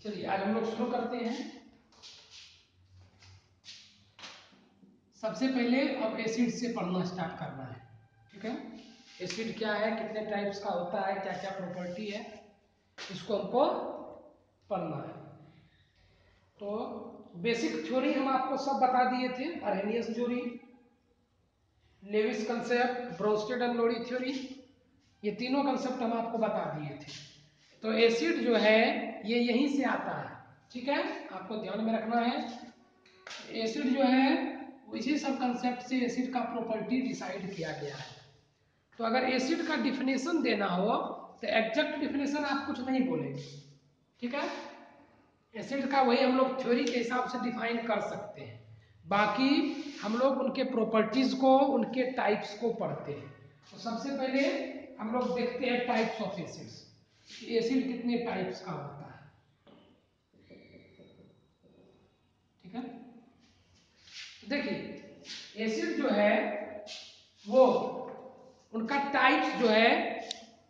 चलिए आज हम लोग शुरू करते हैं। सबसे पहले अब एसिड से पढ़ना स्टार्ट करना है, ठीक है। एसिड क्या है, कितने टाइप्स का होता है, क्या क्या प्रॉपर्टी है, इसको हमको पढ़ना है। तो बेसिक थ्योरी हम आपको सब बता दिए थे, Arrhenius theory, Lewis concept, Bronsted and Lowry theory, ये तीनों कंसेप्ट हम आपको बता दिए थे। तो एसिड जो है ये यहीं से आता है, ठीक है, आपको ध्यान में रखना है। एसिड जो है इसी सब कंसेप्ट से एसिड का प्रॉपर्टी डिसाइड किया गया है। तो अगर एसिड का डिफिनेशन देना हो तो एग्जैक्ट डिफिनेशन आप कुछ नहीं बोलेंगे, ठीक है। एसिड का वही हम लोग थ्योरी के हिसाब से डिफाइन कर सकते हैं, बाकी हम लोग उनके प्रॉपर्टीज को, उनके टाइप्स को पढ़ते हैं। तो सबसे पहले हम लोग देखते हैं टाइप्स ऑफ एसिड्स, एसिड कितने टाइप्स का होता है, ठीक है। देखिए एसिड जो है वो उनका टाइप्स जो है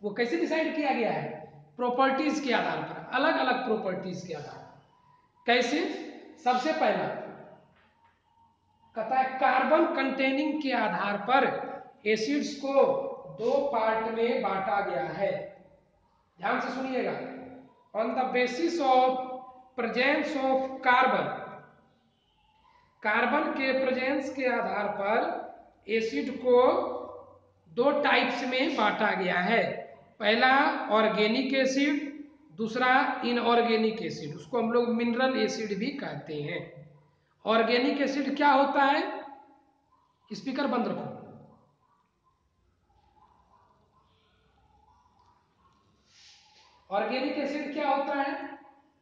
वो कैसे डिसाइड किया गया है, प्रॉपर्टीज के आधार पर, अलग अलग प्रॉपर्टीज के आधार पर। कैसे? सबसे पहला कहता है कार्बन कंटेनिंग के आधार पर एसिड्स को दो पार्ट में बांटा गया है। ध्यान से सुनिएगा, on the basis of presence of carbon, carbon के प्रेजेंस के आधार पर एसिड को दो टाइप्स में बांटा गया है। पहला ऑर्गेनिक एसिड, दूसरा इनऑर्गेनिक एसिड, उसको हम लोग मिनरल एसिड भी कहते हैं। ऑर्गेनिक एसिड क्या होता है, स्पीकर बंद रखो। ऑर्गेनिक एसिड क्या होता है,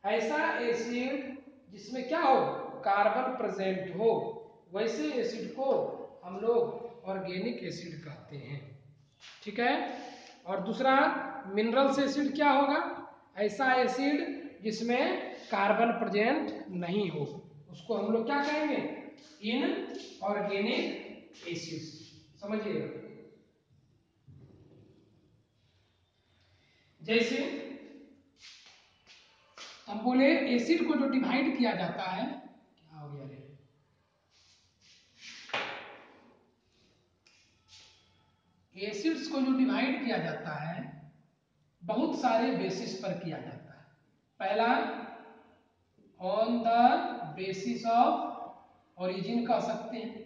ऐसा एसिड जिसमें क्या हो, कार्बन प्रेजेंट हो, वैसे एसिड को हम लोग ऑर्गेनिक एसिड कहते हैं, ठीक है। और दूसरा मिनरल्स एसिड क्या होगा, ऐसा एसिड जिसमें कार्बन प्रेजेंट नहीं हो, उसको हम लोग क्या कहेंगे, इनऑर्गेनिक एसिड। समझिएगा, जैसे हम बोले एसिड को जो डिवाइड किया जाता है, क्या हो गया रे, एसिड्स को जो डिवाइड किया जाता है बहुत सारे बेसिस पर किया जाता है। पहला on the basis of origin कह सकते हैं,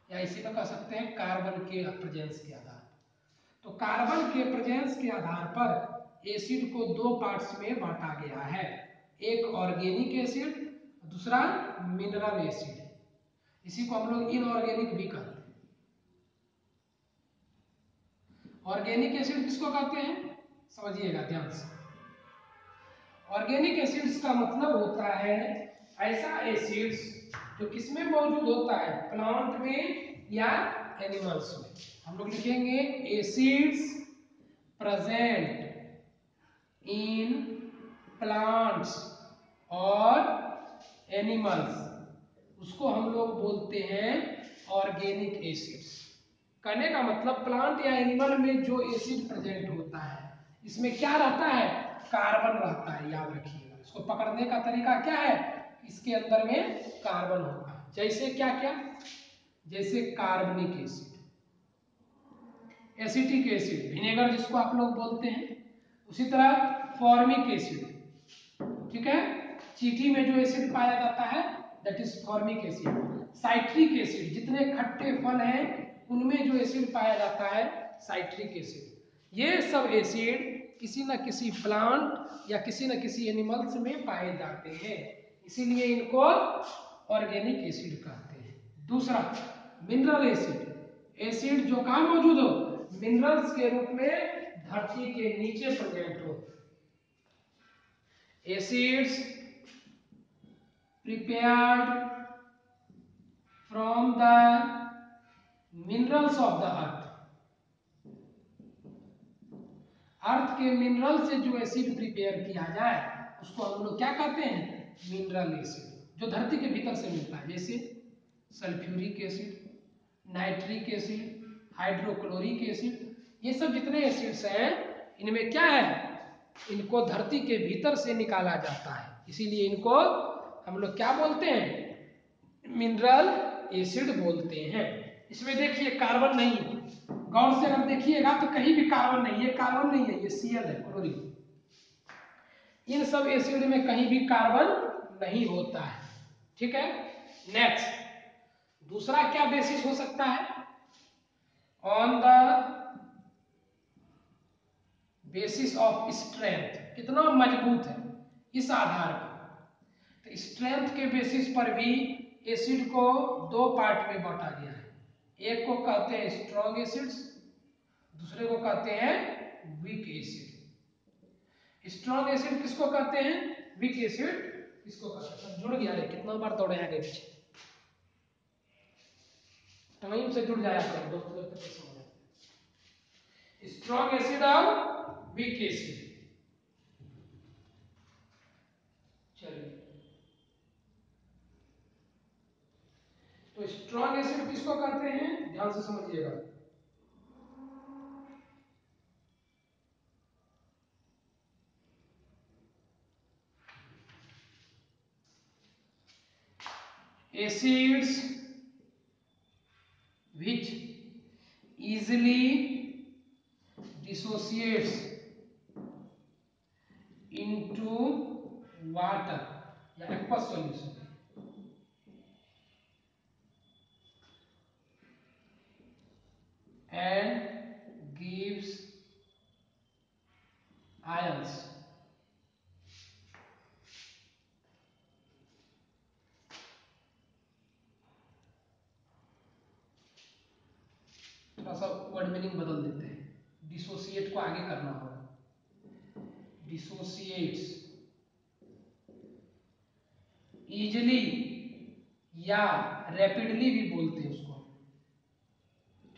या इसी में कह सकते हैं कार्बन के प्रेजेंस के आधार पर। तो कार्बन के प्रेजेंस के आधार पर एसिड को दो पार्ट्स में बांटा गया है, एक ऑर्गेनिक एसिड, दूसरा मिनरल एसिड। इसी को हम लोग इनऑर्गेनिक भी कहते हैं। ऑर्गेनिक एसिड किसको कहते हैं, समझिएगा ध्यान से। ऑर्गेनिक एसिड्स का मतलब होता है ऐसा एसिड्स जो किसमें मौजूद होता है, प्लांट में या एनिमल्स में। हम लोग लिखेंगे एसिड्स प्रेजेंट इन प्लांट्स और एनिमल्स, उसको हम लोग बोलते हैं ऑर्गेनिक एसिड्स। कहने का मतलब प्लांट या एनिमल में जो एसिड प्रेजेंट होता है इसमें क्या रहता है, कार्बन रहता है, याद रखिएगा। इसको पकड़ने का तरीका क्या है, इसके अंदर में कार्बन होता है। जैसे क्या क्या, जैसे कार्बनिक एसिड, एसिटिक एसिड, विनेगर जिसको आप लोग बोलते हैं, उसी तरह फॉर्मिक एसिड, ठीक है। चींटी में जो एसिड पाया जाता है that is formic acid. Citric acid, जितने खट्टे फल हैं उनमें जो एसिड पाया जाता है साइट्रिक एसिड। ये सब एसिड किसी न किसी प्लांट या किसी न किसी एनिमल्स में पाए जाते हैं, इसीलिए इनको ऑर्गेनिक एसिड कहते हैं। दूसरा मिनरल एसिड, एसिड जो कहाँ मौजूद हो, मिनरल्स के रूप में धरती के नीचे प्रेजेंट हो। Acids prepared from the minerals of the earth, अर्थ के मिनरल से जो एसिड प्रिपेयर किया जाए उसको हम लोग क्या कहते हैं, मिनरल एसिड, जो धरती के भीतर से मिलता है। जैसे sulphuric acid, nitric acid, hydrochloric acid, ये सब जितने एसिड्स हैं इनमें क्या है, इनको धरती के भीतर से निकाला जाता है, इसीलिए इनको हम लोग क्या बोलते हैं, मिनरल एसिड बोलते हैं। इसमें देखिए कार्बन नहीं है, गौर से अगर देखिएगा तो कहीं भी कार्बन नहीं, ये कार्बन नहीं है, ये Cl है, क्लोरीन। इन सब एसिड में कहीं भी कार्बन नहीं होता है, ठीक है। नेक्स्ट दूसरा क्या बेसिस हो सकता है, on the basis of strength, कितना मजबूत है इस आधार पर। तो स्ट्रेंथ के बेसिस पर भी एसिड को दो पार्ट में बांटा गया है, एक को कहते हैं स्ट्रॉन्ग एसिड्स, दूसरे को कहते हैं वीक एसिड। स्ट्रॉन्ग एसिड किसको कहते हैं, वीक एसिड किसको कहते हैं। सब जुड़ गया रे, कितना बार दौड़े आगे पीछे, टाइम से जुड़ जाया करो दोस्तों, जब तक समझ आए। स्ट्रॉन्ग एसिड और वीक एसिड, चलिए तो स्ट्रॉन्ग एसिड किसको कहते हैं, ध्यान से समझिएगा। acids which easily dissociates into water या aqueous solution and gives ions। थोड़ा सा वर्ड मीनिंग बदल देते हैं, डिसोसिएट को आगे करना होगा, डिसोसिएट्स इजिली या रैपिडली भी बोलते हैं उसको,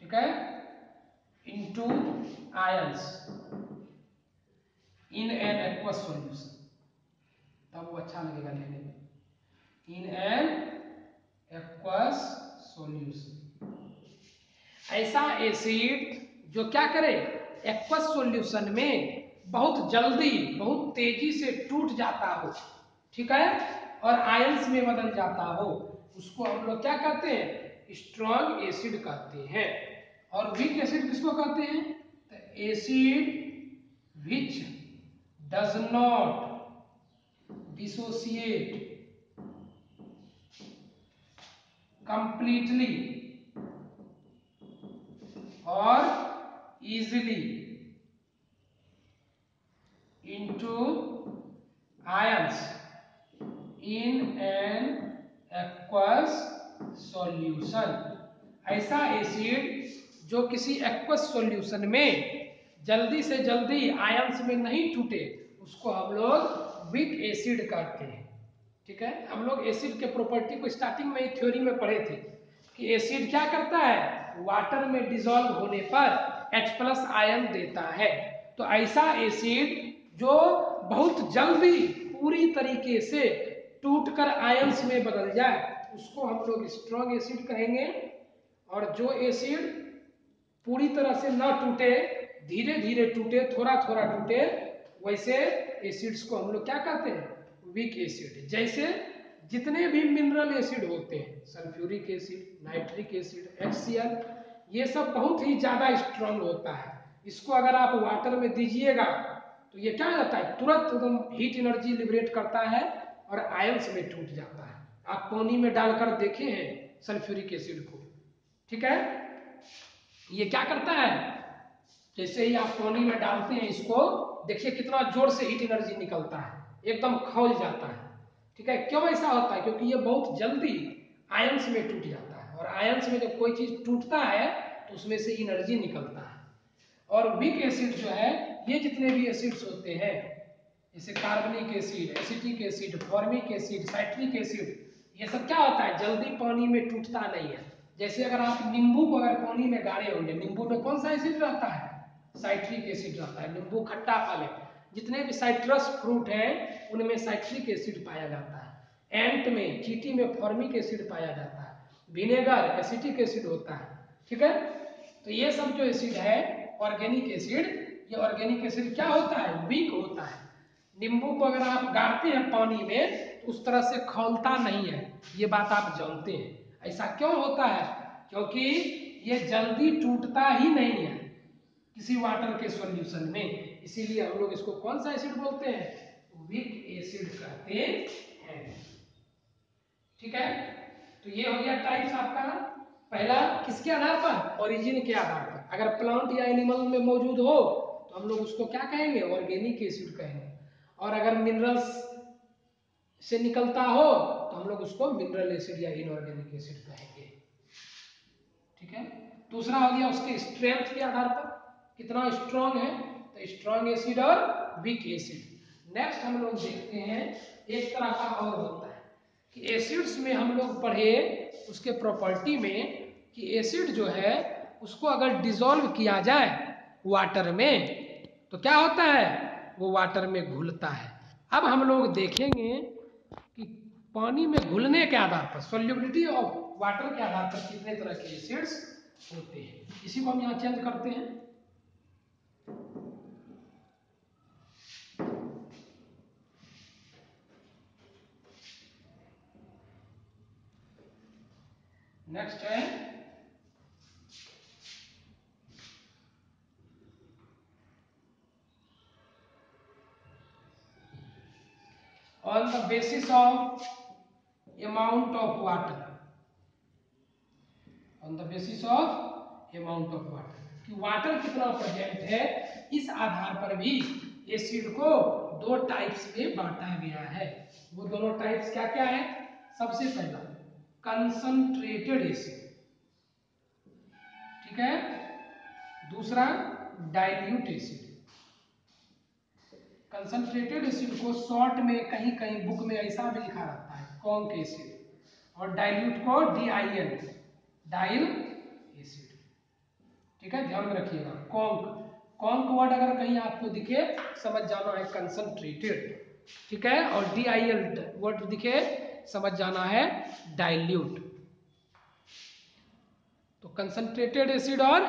ठीक है, into ions in an aqueous solution, तब वो अच्छा लगेगा लिखने में, इन एन एक्वस सॉल्यूशन। ऐसा एसिड जो क्या करे, एक्वस सॉल्यूशन में बहुत जल्दी बहुत तेजी से टूट जाता हो, ठीक है, और आयंस में बदल जाता हो, उसको हम लोग क्या कहते हैं, स्ट्रॉन्ग एसिड कहते हैं। और वीक एसिड किसको कहते हैं, तो acid which does not dissociate completely और easily into ions in an aqueous solution। ऐसा एसिड जो किसी एक्वस सॉल्यूशन में जल्दी से जल्दी आयंस में नहीं टूटे, उसको हम लोग वीक एसिड कहते हैं, ठीक है। हम लोग एसिड के प्रॉपर्टी को स्टार्टिंग में थ्योरी में पढ़े थे कि एसिड क्या करता है, वाटर में डिसॉल्व होने पर H+ आयन देता है। तो ऐसा एसिड जो बहुत जल्दी पूरी तरीके से टूटकर आयंस में बदल जाए, उसको हम लोग स्ट्रॉन्ग एसिड कहेंगे। और जो एसिड पूरी तरह से ना टूटे, धीरे धीरे टूटे, थोड़ा थोड़ा टूटे, वैसे एसिड्स को हम लोग क्या कहते हैं, वीक एसिड। जैसे जितने भी मिनरल एसिड होते हैं, sulphuric acid, nitric acid, HCl, ये सब बहुत ही ज्यादा स्ट्रॉन्ग होता है। इसको अगर आप वाटर में दीजिएगा तो ये क्या हो जाता है, तुरंत एकदम हीट एनर्जी लिबरेट करता है और आयंस में टूट जाता है। आप पानी में डालकर देखे हैं सल्फ्यूरिक एसिड को, ठीक है, ये क्या करता है, जैसे ही आप पानी में डालते हैं इसको, देखिए कितना जोर से हीट एनर्जी निकलता है, एकदम खौल जाता है, ठीक है। क्यों ऐसा होता है, क्योंकि ये बहुत जल्दी आयंस में टूट जाता है, और आयंस में जब कोई चीज टूटता है तो उसमें से एनर्जी निकलता है। और वीक एसिड जो है, ये जितने भी एसिड्स होते हैं, जैसे कार्बनिक acid, acetic acid, formic acid, citric acid, ये सब क्या होता है, जल्दी पानी में टूटता नहीं है। जैसे अगर आप नींबू को अगर पानी में गाड़े होंगे, नींबू में कौन सा एसिड रहता है, साइट्रिक एसिड रहता है। नींबू खट्टा फल है, जितने भी साइट्रस फ्रूट हैं उनमें साइट्रिक एसिड पाया जाता है। एंट में, चींटी में फॉर्मिक एसिड पाया जाता है। विनेगर एसिटिक एसिड होता है, ठीक है। तो ये सब जो एसिड है, ऑर्गेनिक एसिड, ये ऑर्गेनिक एसिड क्या होता है, वीक होता है। नींबू को अगर आप गाड़ते हैं पानी में तो उस तरह से खौलता नहीं है, ये बात आप जानते हैं। ऐसा क्यों होता है, क्योंकि ये जल्दी टूटता ही नहीं है किसी वाटर के सॉल्यूशन में, इसीलिए हम लोग इसको कौन सा एसिड बोलते हैं, वीक एसिड कहते हैं। ठीक है, तो ये हो गया टाइप्स आपका। पहला किसके आधार पर, ओरिजिन के आधार पर। अगर प्लांट या एनिमल में मौजूद हो तो हम लोग उसको क्या कहेंगे, ऑर्गेनिक एसिड कहेंगे। और अगर मिनरल्स से निकलता हो तो हम लोग उसको मिनरल एसिड या इनऑर्गेनिक एसिड कहेंगे। ठीक है, दूसरा हो गया उसके स्ट्रेंथ के आधार पर, कितना स्ट्रॉन्ग है, तो स्ट्रॉन्ग एसिड और वीक एसिड। नेक्स्ट हम लोग देखते हैं एक तरह का और होता है कि एसिड्स में हम लोग पढ़े उसके प्रॉपर्टी में कि एसिड जो है उसको अगर डिसॉल्व किया जाए वाटर में तो क्या होता है, वो वाटर में घुलता है। अब हम लोग देखेंगे कि पानी में घुलने के आधार पर, सॉल्युबिलिटी ऑफ वाटर के आधार पर कितने तरह के एसिड्स होते हैं। इसी को हम यहाँ चेंज करते हैं। नेक्स्ट है on the basis of amount of water, on the basis of amount of water, कि वाटर कितना प्रेजेंट है, इस आधार पर भी एसिड को दो टाइप्स में बांटा गया है। वो दोनों टाइप्स क्या क्या है, सबसे पहला कंसंट्रेटेड एसिड, ठीक है, दूसरा डाइल्यूट एसिड। कंसंट्रेटेड एसिड को शॉर्ट में कहीं कहीं बुक में ऐसा भी लिखा रहता है कॉन्क एसिड, और डाइल्यूट को DIL, डाइल एसिड। ठीक है, ध्यान में रखिएगा। कॉन्क, कॉन्क वर्ड अगर कहीं आपको दिखे समझ जाना है कंसंट्रेटेड, ठीक है, और DIL वर्ड दिखे समझ जाना है डाइल्यूट। तो कंसंट्रेटेड एसिड और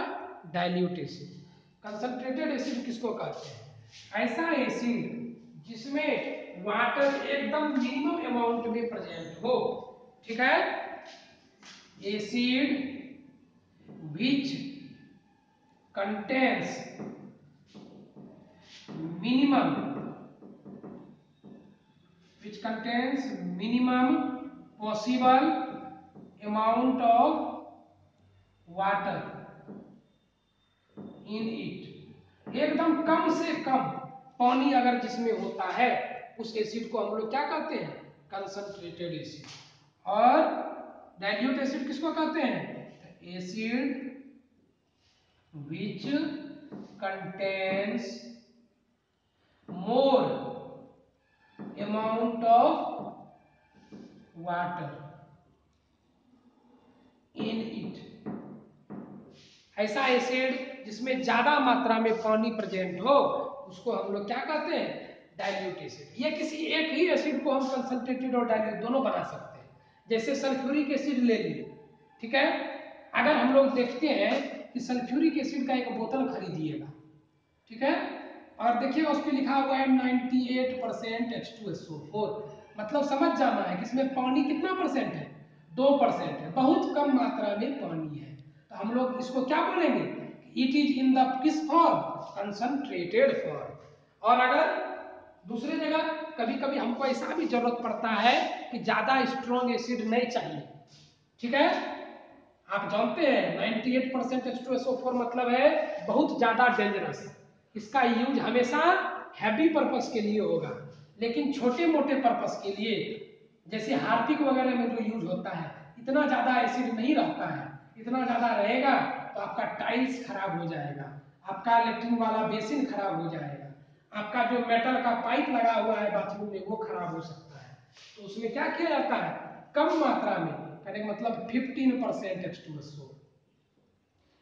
डाइल्यूट एसिड। कंसंट्रेटेड एसिड किसको कहते हैं, ऐसा एसिड जिसमें वाटर एकदम मिनिमम अमाउंट में प्रेजेंट हो। ठीक है, acid which contains minimum, which contains minimum possible amount of water in it, एकदम कम से कम पानी अगर जिसमें होता है उस एसिड को हम लोग क्या कहते हैं, कंसंट्रेटेड एसिड। और डाइल्यूट एसिड किसको कहते हैं, acid which contains more amount of water in it, ऐसा एसिड जिसमें ज्यादा मात्रा में पानी प्रेजेंट हो उसको हम लोग क्या कहते हैं, डाइल्यूट एसिड। ये किसी एक ही एसिड को हम कंसंट्रेटेड और डाइल्यूट दोनों बना सकते हैं। जैसे सल्फ्यूरिक एसिड ले लीजिए, ठीक है, अगर हम लोग देखते हैं कि सल्फ्यूरिक एसिड का एक बोतल खरीदिएगा, ठीक है, और देखिएगा उस पर लिखा हुआ है 98% H2SO4, मतलब समझ जाना है कि इसमें पानी कितना परसेंट है, 2% है, बहुत कम मात्रा में पानी है। तो हम लोग इसको क्या बोलेंगे, इट इज इन द किस फॉर्म, कंसंट्रेटेड फॉर्म। और अगर दूसरी जगह कभी कभी हमको ऐसा भी जरूरत पड़ता है कि ज्यादा स्ट्रॉन्ग एसिड नहीं चाहिए, ठीक है, आप जानते हैं 98% H2SO4 मतलब है बहुत ज्यादा डेंजरस, इसका यूज हमेशा हैवी पर्पस के लिए होगा, लेकिन छोटे मोटे पर्पस के लिए जैसे हार्पिक वगैरह में जो यूज होता है इतना ज्यादा एसिड नहीं रहता है। इतना ज्यादा रहेगा तो आपका टाइल्स खराब हो जाएगा, आपका लेट्रिन वाला बेसिन खराब हो जाएगा, आपका जो मेटल का पाइप लगा हुआ है बाथरूम में वो खराब हो सकता है। तो उसमें क्या किया जाता है, कम मात्रा में, कहने का मतलब 15% H2SO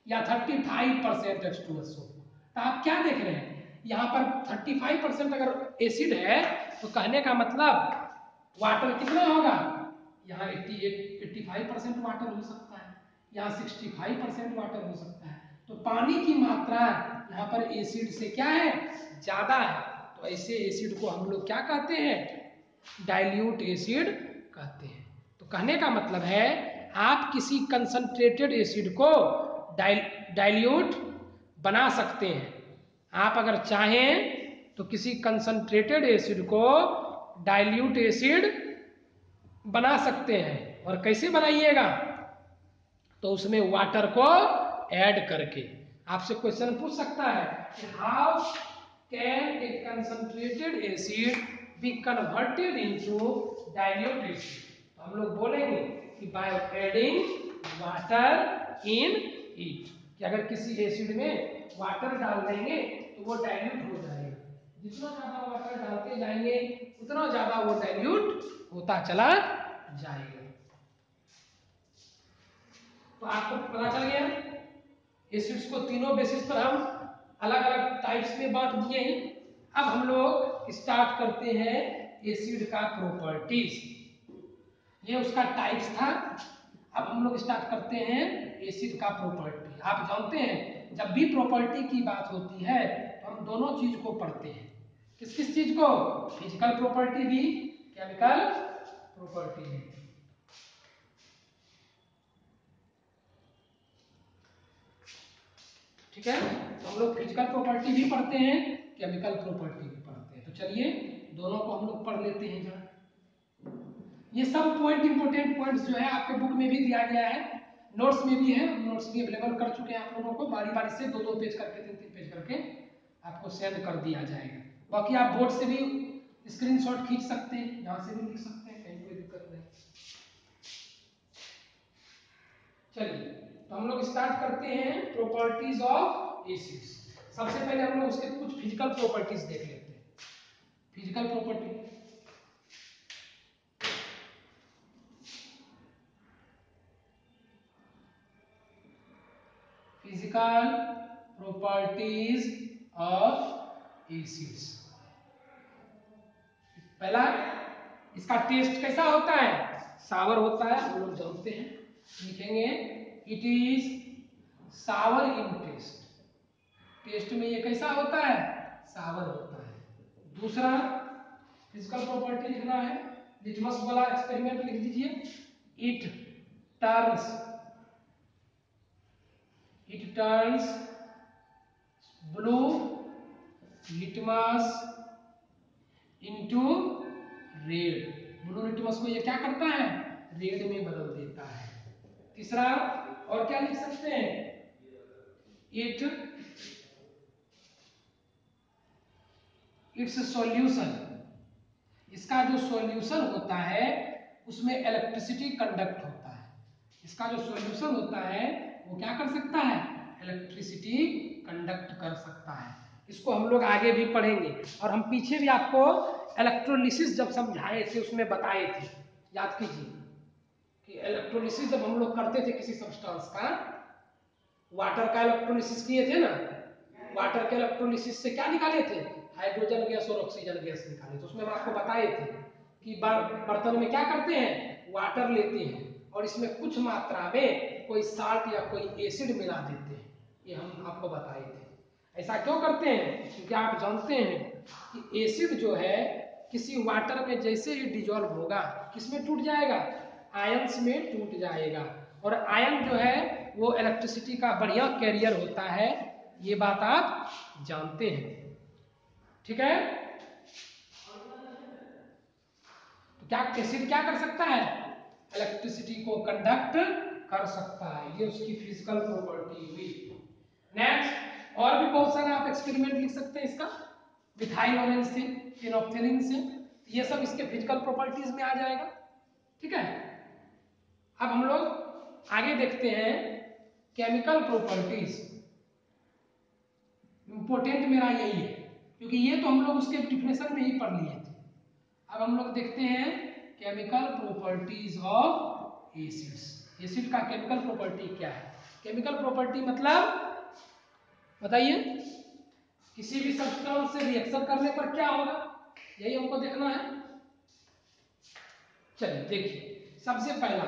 या 35% H2SO। तो आप क्या देख रहे हैं, यहाँ पर 35% अगर एसिड है तो कहने का मतलब वाटर कितना होगा, यहाँ 85% वाटर हो सकता है, यहाँ 65% वाटर हो सकता है। तो पानी की मात्रा यहाँ यहाँ पर एसिड से क्या है, ज्यादा है, तो ऐसे एसिड को हम लोग क्या कहते हैं, डाइल्यूट एसिड कहते हैं। तो कहने का मतलब है आप किसी कंसंट्रेटेड एसिड को डाइल्यूट बना सकते हैं। आप अगर चाहें तो किसी कंसंट्रेटेड एसिड को डाइल्यूट एसिड बना सकते हैं। और कैसे बनाइएगा, तो उसमें वाटर को ऐड करके। आपसे क्वेश्चन पूछ सकता है कि how can a concentrated acid be converted into dilute acid. तो हम लोग बोलेंगे कि by adding water in it, कि अगर किसी एसिड में वाटर डाल देंगे तो वो डाइल्यूट हो जाएगा। जितना ज्यादा वाटर डालते जाएंगे उतना ज्यादा वो डाइल्यूट होता चला जाएगा। तो आपको पता चल गया एसिड्स को तीनों बेसिस पर हम अलग अलग टाइप्स में बांट दिए हैं। अब हम लोग स्टार्ट करते हैं एसिड का प्रॉपर्टीज। ये उसका टाइप्स था। अब हम लोग स्टार्ट करते हैं एसिड का प्रॉपर्टी। आप जानते हैं जब भी प्रॉपर्टी की बात होती है तो हम दोनों चीज को पढ़ते हैं। किस किस चीज को, फिजिकल प्रॉपर्टी भी, केमिकल प्रॉपर्टी भी। ठीक है, तो हम लोग फिजिकल प्रॉपर्टी भी पढ़ते हैं, केमिकल प्रॉपर्टी भी पढ़ते हैं। तो चलिए दोनों को हम लोग पढ़ लेते हैं जरा। ये सब पॉइंट, इंपोर्टेंट पॉइंट्स जो है आपके बुक में भी दिया गया है, नोट्स में भी है, नोट्स भी अवेलेबल कर चुके हैं आप लोगों को। बारी बारी से दो दो पेज करके, तीन तीन पेज करके आपको सेंड कर दिया जाएगा। बाकी आप बोर्ड से भी स्क्रीनशॉट खींच सकते हैं, जहां से भी लिख सकते हैं, कहीं कोई दिक्कत नहीं। चलिए तो हम लोग स्टार्ट करते हैं प्रॉपर्टीज ऑफ एसिड्स। सबसे पहले हम लोग उसके कुछ फिजिकल प्रॉपर्टीज देख लेते हैं। Physical property, physical properties of acids. पहला, इसका टेस्ट कैसा होता है, सावर होता है, हम लोग जानते हैं। लिखेंगे it is sour in test. Test में ये कैसा होता है, सावर होता है। दूसरा फिजिकल प्रॉपर्टी लिखना है, लिटमस वाला एक्सपेरिमेंट लिख दीजिए। It turns blue litmus into red. Blue litmus को ये क्या करता है, रेड में बदल देता है। तीसरा और क्या लिख सकते हैं, इट्स सॉल्यूशन। इसका जो सॉल्यूशन होता है उसमें इलेक्ट्रिसिटी कंडक्ट होता है। इसका जो सॉल्यूशन होता है वो क्या कर सकता है, इलेक्ट्रिसिटी कंडक्ट कर सकता है। इसको हम लोग आगे भी पढ़ेंगे। और हम पीछे भी आपको इलेक्ट्रोलिसिस जब समझाए थे उसमें बताए थे, याद कीजिए कि इलेक्ट्रोलिसिस जब हम लोग करते थे किसी सब्सटेंस का, वाटर का इलेक्ट्रोलिसिस किए थे ना, वाटर के इलेक्ट्रोलिसिस से क्या निकाले थे, हाइड्रोजन गैस और ऑक्सीजन गैस निकाले। तो उसमें हम आपको बताए थे कि बर्तन में क्या करते हैं, वाटर लेते हैं और इसमें कुछ मात्रा में कोई साल्ट या कोई एसिड मिला देते हैं। ये हम आपको बताए थे। ऐसा क्यों करते हैं, क्योंकि आप जानते हैं कि एसिड जो है किसी वाटर में जैसे ही डिजोल्व होगा किसमें टूट जाएगा, आयंस में टूट जाएगा। और आयन जो है वो इलेक्ट्रिसिटी का बढ़िया कैरियर होता है, ये बात आप जानते हैं। ठीक है, तो क्या एसिड क्या कर सकता है, इलेक्ट्रिसिटी को कंडक्ट कर सकता है। ये उसकी फिजिकल प्रॉपर्टी हुई। नेक्स्ट और भी बहुत सारा आप एक्सपेरिमेंट लिख सकते हैं इसका, मिथाइल ऑरेंज से, फिनोप्थेलिन से, ये सब इसके फिजिकल प्रॉपर्टीज में आ जाएगा। ठीक है, अब हम लोग आगे देखते हैं केमिकल प्रॉपर्टीज। इंपोर्टेंट मेरा यही है क्योंकि ये तो हम लोग उसके डिफिनेशन में ही पढ़ लिए थे। अब हम लोग देखते हैं chemical properties of acids. Acid का केमिकल प्रॉपर्टी क्या है, केमिकल प्रॉपर्टी मतलब बताइए, किसी भी सब्सटेंस से रिएक्शन करने पर क्या होगा, यही हमको देखना है। चलिए देखिए, सबसे पहला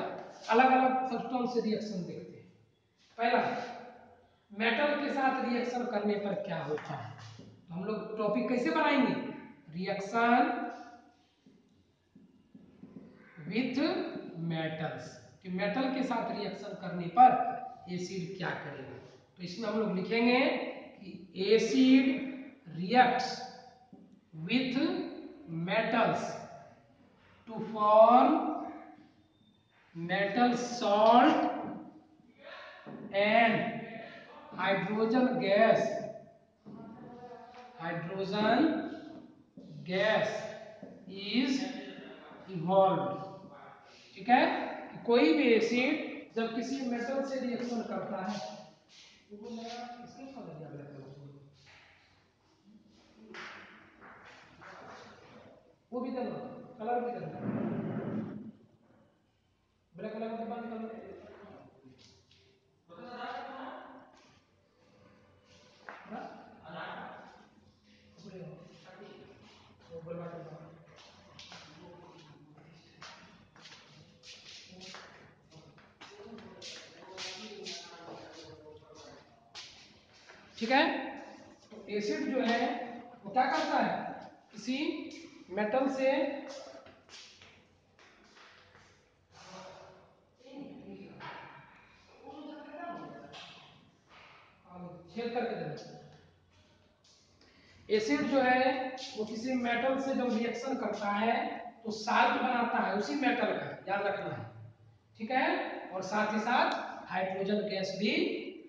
अलग अलग सब्सटेंस से रिएक्शन देखते हैं। पहला मेटल के साथ रिएक्शन करने पर क्या होता है। तो हम लोग टॉपिक कैसे बनाएंगे, रिएक्शन विथ मेटल्स, कि मेटल के साथ रिएक्शन करने पर एसिड क्या करेगा। तो इसमें हम लोग लिखेंगे कि acid reacts with metals to form metal salt and hydrogen gas, hydrogen gas is evolve. ठीक है, कि कोई भी एसिड जब किसी मेटल से रिएक्शन करता है, वो भी देना, कलर भी देना, ब्लैक कलर का डिब्बा निकालो। ठीक है, तो एसिड जो है वो क्या करता है, किसी मेटल से छेद करके देना। एसिड जो है वो किसी मेटल से जब रिएक्शन करता है तो साल्ट बनाता है उसी मेटल का, याद रखना है। ठीक है, और साथ ही साथ हाइड्रोजन गैस भी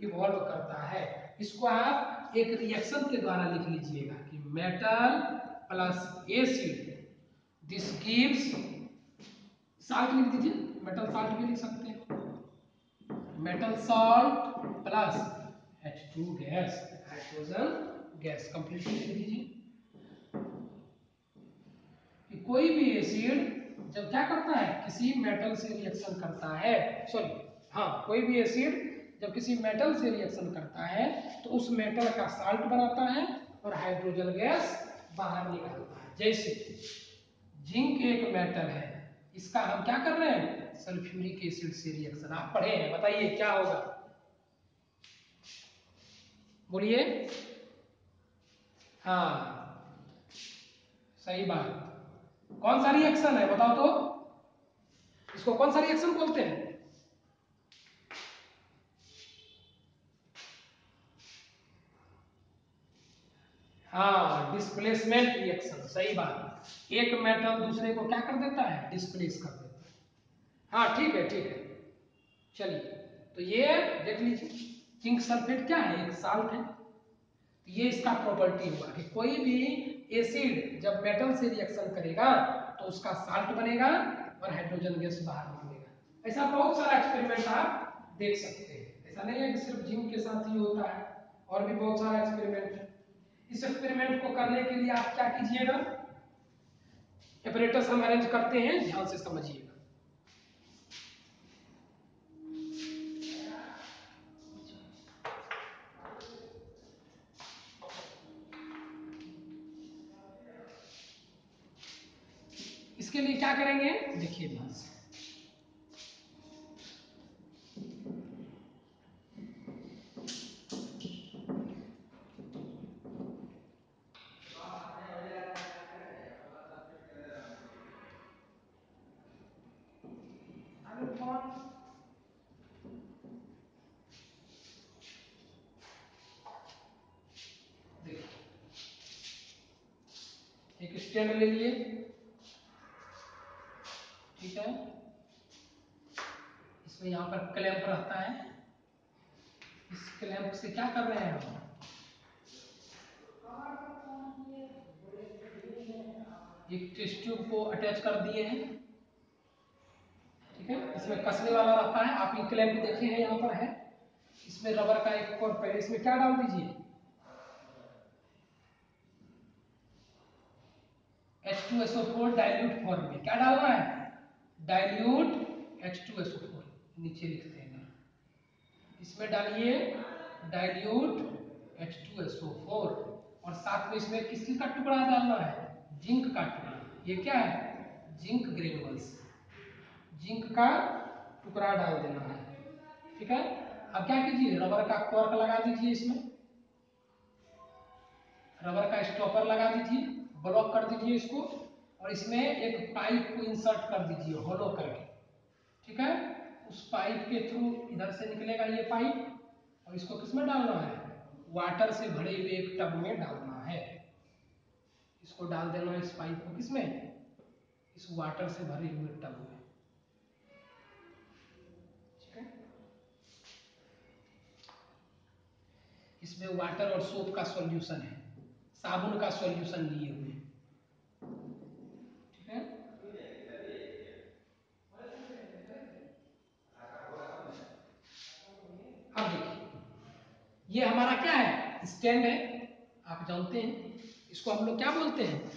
इवॉल्व करता है। इसको आप एक रिएक्शन के द्वारा लिख लीजिएगा कि metal plus acid, this gives, salt लिख दीजिए, मेटल साल्ट भी लिख सकते हैं, metal salt plus H2 gas, hydrogen gas, complete लिख दीजिए। कि कोई भी एसिड जब क्या करता है, किसी मेटल से रिएक्शन करता है, सॉरी हाँ, कोई भी एसिड जब किसी मेटल से रिएक्शन करता है तो उस मेटल का साल्ट बनाता है और हाइड्रोजन गैस बाहर निकालता है। जैसे जिंक एक मेटल है, इसका हम क्या कर रहे हैं, सल्फ्यूरिक एसिड से रिएक्शन, आप पढ़े हैं, बताइए क्या होगा, बोलिए। हाँ, सही बात। कौन सा रिएक्शन है बताओ तो, इसको कौन सा रिएक्शन बोलते हैं, हाँ, डिस्प्लेसमेंट रिएक्शन, सही बात। एक मेटल दूसरे को क्या कर देता है, डिस्प्लेस कर देता है। हाँ ठीक है, ठीक है, चलिए। तो ये देख लीजिए, जिंक सल्फेट क्या है, एक साल्ट है। तो ये इसका प्रॉपर्टी हुआ कि कोई भी एसिड जब मेटल से रिएक्शन करेगा तो उसका साल्ट बनेगा और हाइड्रोजन गैस बाहर निकलेगा। ऐसा बहुत सारा एक्सपेरिमेंट आप देख सकते हैं, ऐसा नहीं है कि सिर्फ जिंक के साथ ही होता है, और भी बहुत सारा एक्सपेरिमेंट है। इस एक्सपेरिमेंट को करने के लिए आप क्या कीजिएगा, एपरेटस हम अरेंज करते हैं, ध्यान से समझिएगा। इसके लिए क्या करेंगे, देखिए ध्यान से, एक स्टैंड ले लिए, ठीक है, इसमें यहाँ पर क्लैंप रहता है, इस क्लैंप से क्या कर रहे हैं हम, एक टेस्ट ट्यूब को अटैच कर दिए हैं। ठीक है, इसमें कसने वाला रहता है, आप ये क्लैंप देखे हैं, यहाँ पर है, इसमें रबर का एक और पैड, इसमें क्या डाल दीजिए, H2SO4 डाइल्यूट फॉर्म में, क्या डालना है, डाइल्यूट H2SO4, नीचे लिखते हैं, इसमें डालिए डाइल्यूट H2SO4, और साथ में इसमें किस चीज का टुकड़ा डालना है, जिंक का टुकड़ा। ये क्या है, जिंक ग्रेनुअल्स, जिंक का टुकड़ा डाल देना है। ठीक है, अब क्या कीजिए, रबर का कॉर्क लगा दीजिए, इसमें रबर का स्टॉपर लगा दीजिए, ब्लॉक कर दीजिए इसको, और इसमें एक पाइप को इंसर्ट कर दीजिए होलो करके, ठीक है। उस पाइप के थ्रू इधर से निकलेगा ये पाइप, और इसको किसमें डालना है, वाटर से भरे हुए एक टब में डालना है। इसको डाल देना है, इस पाइप को किसमें, इस वाटर से भरे हुए टब में, ठीक है। इसमें वाटर और सोप का सॉल्यूशन है, साबुन का सॉल्यूशन लिए हुए, ठीक है। अब देखिए, ये हमारा क्या है, स्टैंड है, आप जानते हैं इसको हम लोग क्या बोलते हैं,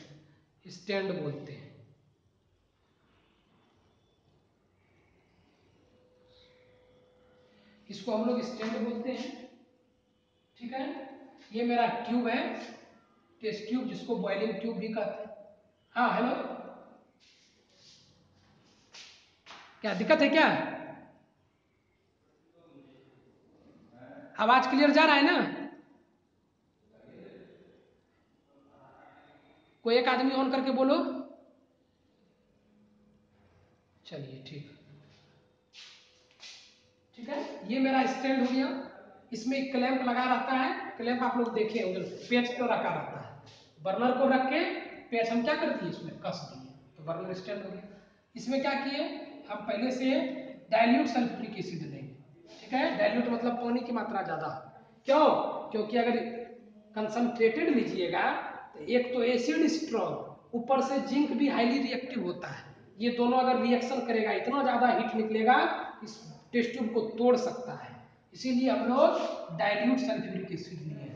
स्टैंड बोलते हैं। इसको हम लोग स्टैंड बोलते हैं, ठीक है। ये मेरा ट्यूब है, टेस्ट ट्यूब, जिसको बॉइलिंग ट्यूब भी कहते हैं। हाँ हेलो, क्या दिक्कत है क्या, आवाज क्लियर जा रहा है ना, कोई एक आदमी ऑन करके बोलो। चलिए ठीक है। ये मेरा स्टैंड हो गया, इसमें क्लैंप लगा रहता है, क्लैंप आप लोग देखे उधर पेच पे रखा रहता है, बर्नर को रख के पेच हम क्या कर दिए, इसमें कस दिए, तो बर्नर स्टैंड हो गया। इसमें क्या किए, हम पहले से डाइल्यूट सल्फ्यूरिक एसिड देंगे, ठीक है। डाइल्यूट मतलब पानी की मात्रा ज्यादा, क्यों, क्योंकि अगर कंसंट्रेटेड लीजिएगा तो एक तो एसिड स्ट्रॉन्ग, ऊपर से जिंक भी हाईली रिएक्टिव होता है, ये दोनों अगर रिएक्शन करेगा इतना ज्यादा हीट निकलेगा इस टेस्ट ट्यूब को तोड़ सकता है, इसीलिए हम लोग डाइल्यूट सल्फ्यूरिक एसिड लिए हैं।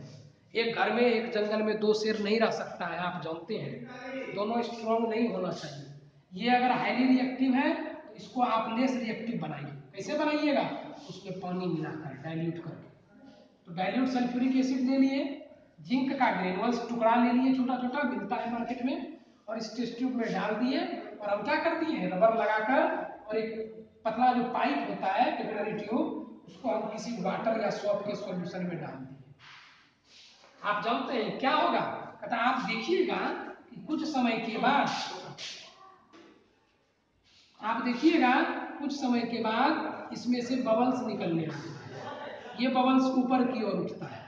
एक घर में एक जंगल में दो शेर नहीं रह सकता है, आप जानते हैं, दोनों स्ट्रॉन्ग नहीं होना चाहिए। ये अगर हाईली रिएक्टिव है तो इसको आप लेस रिएक्टिव बनाइए, कैसे बनाइएगा, उसमें पानी मिलाकर डाइल्यूट करके, तो डाइल्यूट सल्फ्यूरिक एसिड ले लिए, जिंक का ग्रेनुअल्स टुकड़ा ले लिए, छोटा छोटा मिलता है मार्केट में, और इस टेस्ट ट्यूब में डाल दिए, और हम क्या कर दिए, रबर लगाकर, और एक पतला जो पाइप होता है कैपिलरी ट्यूब, उसको हम किसी वाटर या सोप के सॉल्यूशन में डाल दिए। आप जानते हैं क्या होगा, कहता आप देखिएगा कि कुछ समय के बाद, आप देखिएगा कुछ समय के बाद इसमें से बबल्स निकलने लगता है, ये बबल्स ऊपर की ओर उठता है।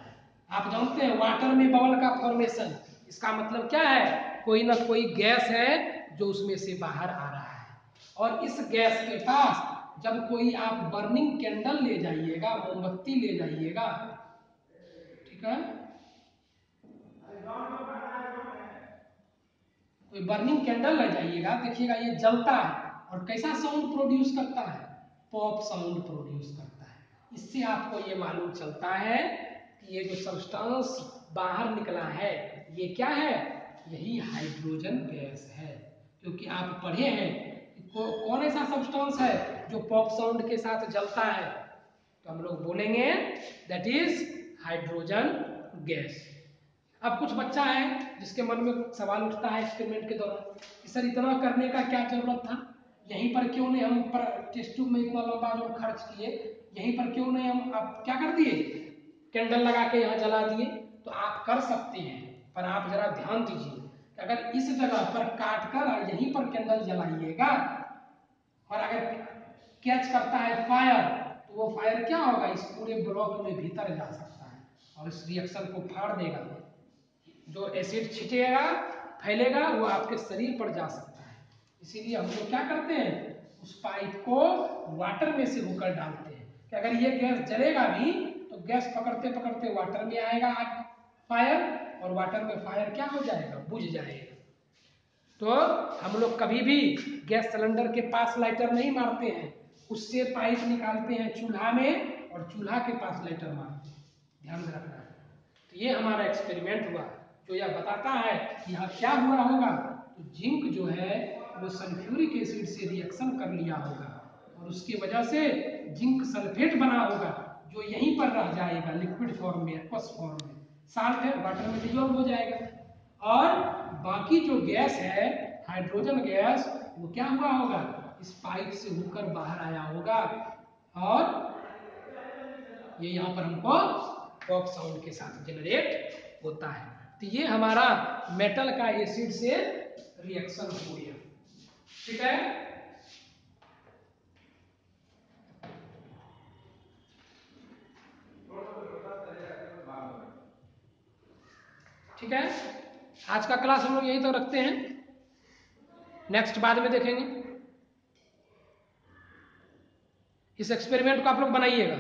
आप जानते हैं वाटर में बबल का फॉर्मेशन, इसका मतलब क्या है, कोई ना कोई गैस है जो उसमें से बाहर आ रहा है, और इस गैस के पास जब कोई आप बर्निंग कैंडल ले जाइएगा, मोमबत्ती ले जाइएगा, ठीक है, कोई बर्निंग कैंडल ले जाइएगा, देखिएगा ये जलता है, और कैसा साउंड प्रोड्यूस करता है, पॉप साउंड प्रोड्यूस करता है। इससे आपको ये मालूम चलता है कि ये जो सब्सटेंस बाहर निकला है ये क्या है, यही हाइड्रोजन गैस है, क्योंकि आप पढ़े हैं कि कौन ऐसा सब्सटेंस है जो पॉप साउंड के साथ जलता है, तो हम लोग बोलेंगे दैट इज हाइड्रोजन गैस। अब कुछ बच्चा है जिसके मन में सवाल उठता है एक्सपेरिमेंट के दौरान कि सर इतना करने का क्या जरूरत था, यहीं पर क्यों नहीं हम टेस्ट ट्यूब में इतना लंबा जो खर्च किए, यहीं पर क्यों नहीं हम आप क्या कर दिए, कैंडल लगा के यहाँ जला दिए। तो आप कर सकते हैं, पर आप जरा ध्यान दीजिए कि अगर इस जगह पर काट कर यहीं पर कैंडल जलाइएगा, और अगर कैच करता है फायर, तो वो फायर क्या होगा, इस पूरे ब्लॉक में भीतर जा सकता है और इस रिएक्शन को फाड़ देगा, जो एसिड छिटेगा फैलेगा वो आपके शरीर पर जा सकता है। इसीलिए हम लोग क्या करते हैं, उस पाइप को वाटर में से होकर डालते हैं कि अगर ये गैस जलेगा भी तो गैस पकड़ते पकड़ते वाटर में आएगा आग फायर, और वाटर में फायर क्या हो जाएगा, बुझ जाएगा। तो हम लोग कभी भी गैस सिलेंडर के पास लाइटर नहीं मारते हैं, उससे पाइप निकालते हैं चूल्हा में और चूल्हा के पास लाइटर मारते हैं, ध्यान में रखना है। तो ये हमारा एक्सपेरिमेंट हुआ जो यह बताता है कि यहाँ क्या हुआ होगा, तो जिंक जो है वो सल्फ्यूरिक एसिड से रिएक्शन कर लिया होगा, और उसकी वजह से जिंक सल्फेट बना होगा जो यहीं पर रह जाएगा लिक्विड फॉर्म में, एक्वस फॉर्म में, साल्ट है वाटर में डिजोल्व हो जाएगा, और बाकी जो गैस है हाइड्रोजन गैस वो क्या हुआ होगा, इस पाइप से होकर बाहर आया होगा, और ये यहाँ पर हमको पॉप साउंड के साथ जनरेट होता है। तो ये हमारा मेटल का एसिड से रिएक्शन हो गया, ठीक है। ठीक है, आज का क्लास हम लोग यहीं तक रखते हैं, नेक्स्ट बाद में देखेंगे। इस एक्सपेरिमेंट को आप लोग बनाइएगा।